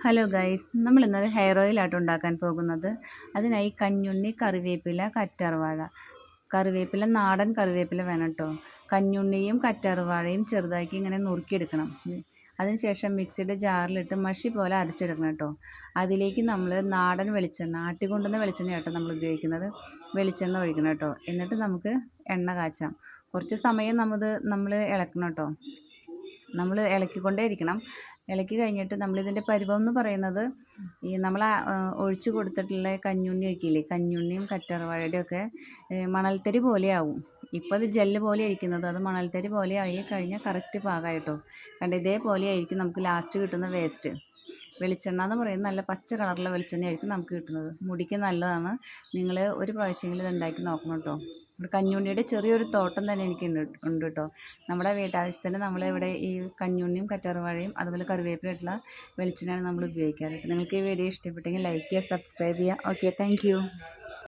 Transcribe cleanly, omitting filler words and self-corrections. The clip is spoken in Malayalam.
ഹലോ ഗൈസ്, നമ്മൾ ഇന്നൊരു ഹെയർ ഓയിലായിട്ട് ഉണ്ടാക്കാൻ പോകുന്നത്. അതിനായി കഞ്ഞുണ്ണി, കറിവേപ്പില, കറ്റാർവാഴ. കറിവേപ്പില നാടൻ കറിവേപ്പില വേണം കേട്ടോ. കഞ്ഞുണ്ണിയും കറ്റാർവാഴയും ചെറുതാക്കി ഇങ്ങനെ നുറുക്കിയെടുക്കണം. അതിനുശേഷം മിക്സിയുടെ ജാറിലിട്ട് മഷി പോലെ അരച്ചെടുക്കണം കേട്ടോ. അതിലേക്ക് നമ്മൾ നാടൻ വെളിച്ചെണ്ണ, ആട്ടിക്കൊണ്ടുവന്ന വെളിച്ചെണ്ണ കേട്ടോ നമ്മൾ ഉപയോഗിക്കുന്നത്. വെളിച്ചെണ്ണ ഒഴിക്കണം കേട്ടോ. എന്നിട്ട് നമുക്ക് എണ്ണ കാച്ചാം. കുറച്ച് സമയം നമ്മൾ ഇളക്കണം കേട്ടോ. നമ്മൾ ഇളക്കിക്കൊണ്ടേ ഇരിക്കണം. ഇളക്കി കഴിഞ്ഞിട്ട് നമ്മളിതിൻ്റെ പരുവം എന്ന് പറയുന്നത്, നമ്മൾ ഒഴിച്ചു കൊടുത്തിട്ടുള്ള കഞ്ഞുണ്ണി ഒക്കെയില്ലേ, കഞ്ഞുണ്ണിയും കറ്റാർവാഴയുടെയും ഒക്കെ മണൽത്തരി പോലെയാവും. ഇപ്പോൾ അത് ജെല്ല് പോലെ ഇരിക്കുന്നത്, അത് മണൽത്തരി പോലെ ആയി കഴിഞ്ഞാൽ കറക്റ്റ് പാകമായിട്ടോ. കണ്ട് ഇതേപോലെ ആയിരിക്കും നമുക്ക് ലാസ്റ്റ് കിട്ടുന്ന വേസ്റ്റ്. വെളിച്ചെണ്ണ എന്ന് പറയുന്നത് നല്ല പച്ച കളറുള്ള വെളിച്ചെണ്ണയായിരിക്കും നമുക്ക് കിട്ടുന്നത്. മുടിക്ക് നല്ലതാണ്. നിങ്ങൾ ഒരു പ്രാവശ്യമെങ്കിലും ഇത് ഉണ്ടാക്കി നോക്കണം കേട്ടോ. കഞ്ഞുണ്ണിയുടെ ചെറിയൊരു തോട്ടം തന്നെ എനിക്ക് ഉണ്ട് കേട്ടോ. നമ്മുടെ വീട്ടാവശ്യത്തിന് നമ്മളിവിടെ ഈ കഞ്ഞുണ്ണിയും കറ്റാർവാഴയും അതുപോലെ കറിവേപ്പിലായിട്ടുള്ള വെളിച്ചെണ്ണയാണ് നമ്മൾ ഉപയോഗിക്കാറ്. നിങ്ങൾക്ക് ഈ വീഡിയോ ഇഷ്ടപ്പെട്ടെങ്കിൽ ലൈക്ക് ചെയ്യുക, സബ്സ്ക്രൈബ് ചെയ്യുക. Okay, thank